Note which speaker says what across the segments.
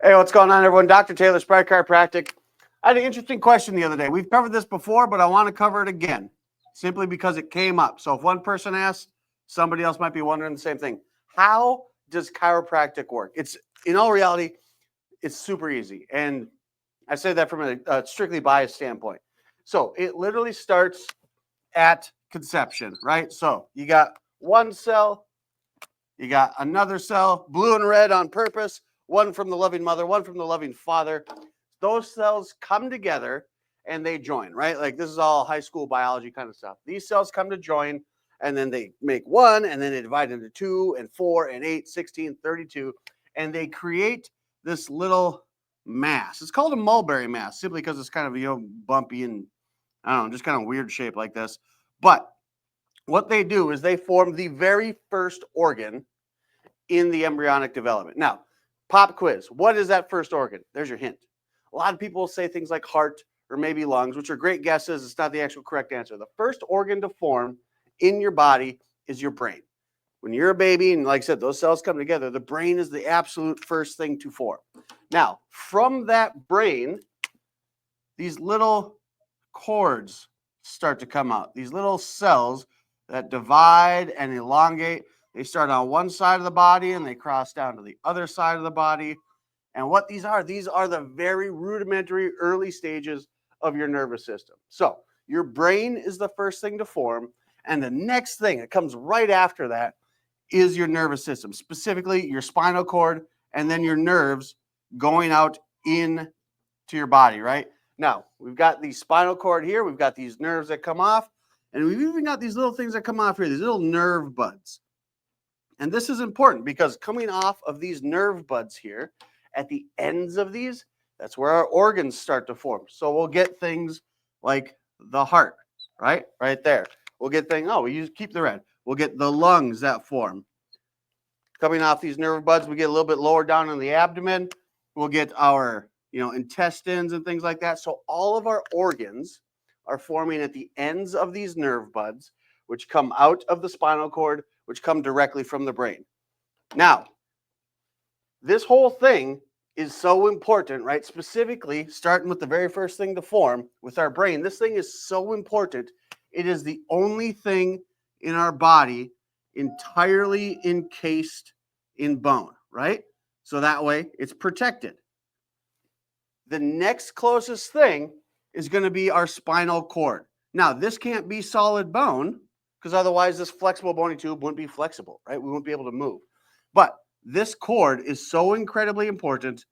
Speaker 1: Hey, what's going on, everyone? Dr. Taylor, Aspire Chiropractic. I had an interesting question the other day. We've covered this before, but I want to cover it again, simply because it came up. So if one person asks, somebody else might be wondering the same thing. How does chiropractic work? It's, in all reality, it's super easy. And I say that from a strictly biased standpoint. So it literally starts at conception, right? So you got one cell, you got another cell, blue and red on purpose, one from the loving mother, one from the loving father. Those cells come together and they join, right? Like this is all high school biology kind of stuff. These cells come to join and then they make one and then they divide into 2 and 4 and 8, 16, 32, and they create this little mass. It's called a mulberry mass simply because it's kind of, bumpy and I don't know, just kind of weird shape like this. But what they do is they form the very first organ in the embryonic development. Now, pop quiz. What is that first organ? There's your hint. A lot of people say things like heart or maybe lungs, which are great guesses. It's not the actual correct answer. The first organ to form in your body is your brain. When you're a baby, and like I said, those cells come together, the brain is the absolute first thing to form. Now, from that brain, these little cords start to come out. These little cells that divide and elongate. They start on one side of the body and they cross down to the other side of the body. And what these are the very rudimentary early stages of your nervous system. So your brain is the first thing to form. And the next thing that comes right after that is your nervous system, specifically your spinal cord and then your nerves going out into your body, right? Now, we've got the spinal cord here. We've got these nerves that come off. And we've even got these little things that come off here, these little nerve buds. And this is important because coming off of these nerve buds here, at the ends of these, that's where our organs start to form. So we'll get things like the heart, right? Right there. We'll get things, keep the red. We'll get the lungs that form. Coming off these nerve buds, we get a little bit lower down in the abdomen. We'll get our, intestines and things like that. So all of our organs are forming at the ends of these nerve buds, which come out of the spinal cord, which come directly from the brain. Now, this whole thing is so important, right? Specifically, starting with the very first thing to form with our brain. This thing is so important. It is the only thing in our body entirely encased in bone, right? So that way it's protected. The next closest thing is going to be our spinal cord. Now, this can't be solid bone because otherwise this flexible bony tube wouldn't be flexible, right? We wouldn't be able to move. But this cord is so incredibly important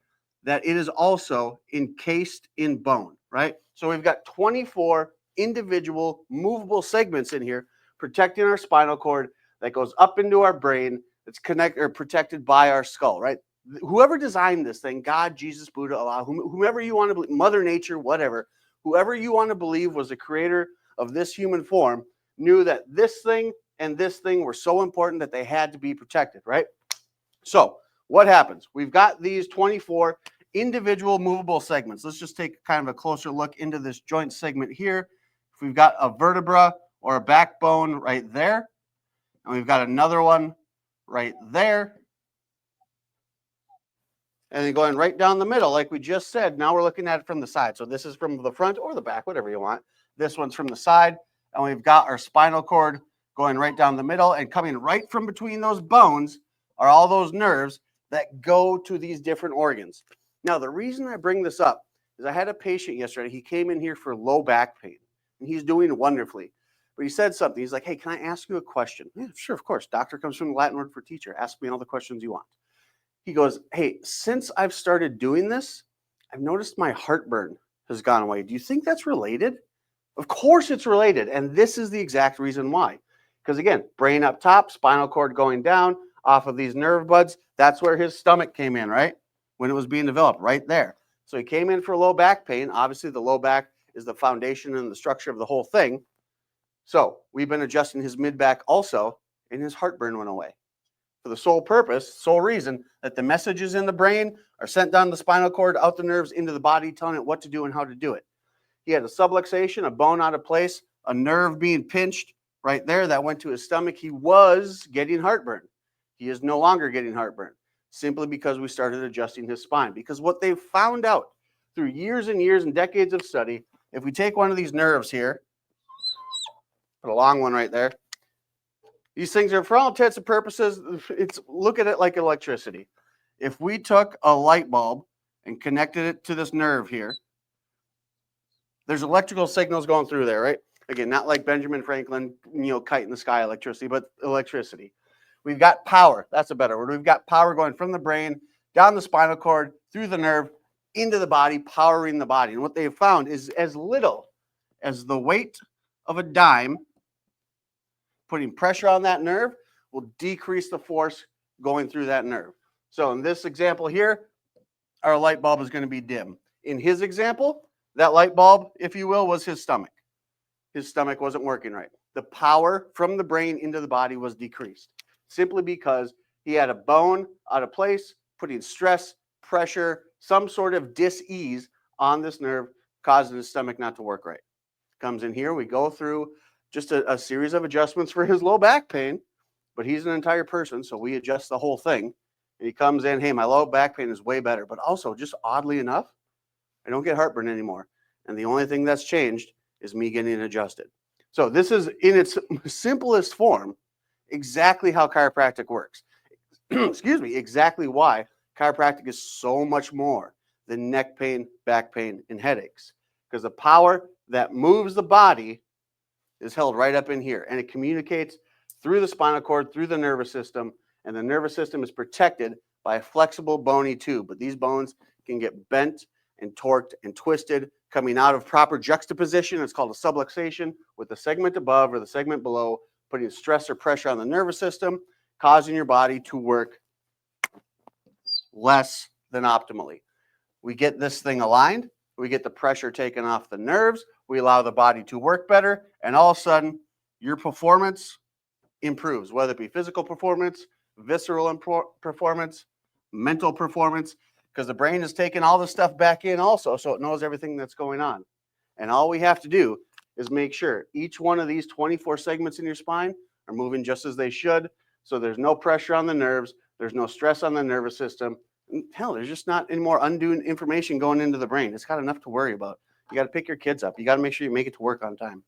Speaker 1: that it is also encased in bone, right? So we've got 24 individual movable segments in here protecting our spinal cord that goes up into our brain that's protected by our skull, right? Whoever designed this thing, God, Jesus, Buddha, Allah, whomever you want to believe, Mother Nature, whatever, whoever you want to believe was the creator of this human form knew that this thing and this thing were so important that they had to be protected, right? So what happens? We've got these 24 individual movable segments. Let's just take kind of a closer look into this joint segment here. If we've got a vertebra or a backbone right there, and we've got another one right there, and then going right down the middle, like we just said, now we're looking at it from the side. So this is from the front or the back, whatever you want. This one's from the side, and we've got our spinal cord going right down the middle, and coming right from between those bones are all those nerves that go to these different organs. Now, the reason I bring this up is I had a patient yesterday. He came in here for low back pain, and he's doing wonderfully. But he said something. He's like, hey, can I ask you a question? Yeah, sure, of course. Doctor comes from the Latin word for teacher. Ask me all the questions you want. He goes, hey, since I've started doing this, I've noticed my heartburn has gone away. Do you think that's related? Of course it's related. And this is the exact reason why. Because again, brain up top, spinal cord going down off of these nerve buds. That's where his stomach came in, right? When it was being developed, right there. So he came in for low back pain. Obviously, the low back is the foundation and the structure of the whole thing. So we've been adjusting his mid-back also, and his heartburn went away. For the sole purpose, sole reason, that the messages in the brain are sent down the spinal cord, out the nerves, into the body, telling it what to do and how to do it. He had a subluxation, a bone out of place, a nerve being pinched right there that went to his stomach. He was getting heartburn. He is no longer getting heartburn. simply because we started adjusting his spine. Because what they found out through years and years and decades of study, if we take one of these nerves here, put a long one right there, these things are, for all intents and purposes, look at it like electricity. If we took a light bulb and connected it to this nerve here, there's electrical signals going through there, right? Again, not like Benjamin Franklin, kite in the sky electricity, but electricity. We've got power. That's a better word. We've got power going from the brain, down the spinal cord, through the nerve, into the body, powering the body. And what they've found is as little as the weight of a dime, putting pressure on that nerve will decrease the force going through that nerve. So in this example here, our light bulb is going to be dim. In his example, that light bulb, if you will, was his stomach. His stomach wasn't working right. The power from the brain into the body was decreased simply because he had a bone out of place, putting stress, pressure, some sort of dis-ease on this nerve, causing his stomach not to work right. Comes in here, we go through just a series of adjustments for his low back pain, but he's an entire person, so we adjust the whole thing. And he comes in, hey, my low back pain is way better, but also just oddly enough, I don't get heartburn anymore. And the only thing that's changed is me getting adjusted. So this is, in its simplest form, exactly how chiropractic works. Excuse me, exactly why chiropractic is so much more than neck pain, back pain, and headaches. Because the power that moves the body is held right up in here, and it communicates through the spinal cord, through the nervous system, and the nervous system is protected by a flexible bony tube. But these bones can get bent and torqued and twisted, coming out of proper juxtaposition. It's called a subluxation, with the segment above or the segment below putting stress or pressure on the nervous system, causing your body to work less than optimally. We get this thing aligned, we get the pressure taken off the nerves, we allow the body to work better, and all of a sudden, your performance improves, whether it be physical performance, visceral performance, mental performance, because the brain is taking all this stuff back in also, so it knows everything that's going on. And all we have to do is make sure each one of these 24 segments in your spine are moving just as they should, so there's no pressure on the nerves, there's no stress on the nervous system. Hell, there's just not any more undue information going into the brain. It's got enough to worry about. You got to pick your kids up. You got to make sure you make it to work on time.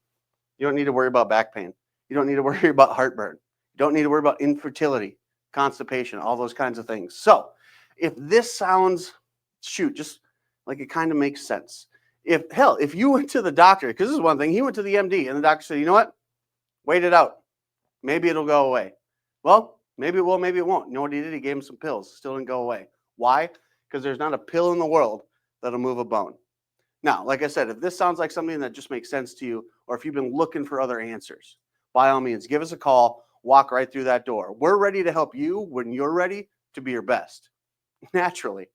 Speaker 1: You don't need to worry about back pain. You don't need to worry about heartburn. You don't need to worry about infertility, constipation, all those kinds of things. So if this sounds, just like it kind of makes sense. If you went to the doctor, because this is one thing, he went to the MD and the doctor said, you know what? Wait it out. Maybe it'll go away. Well, maybe it will, maybe it won't. You know what he did? He gave him some pills. Still didn't go away. Why? Because there's not a pill in the world that'll move a bone. Now, like I said, if this sounds like something that just makes sense to you, or if you've been looking for other answers, by all means, give us a call, walk right through that door. We're ready to help you when you're ready to be your best, naturally.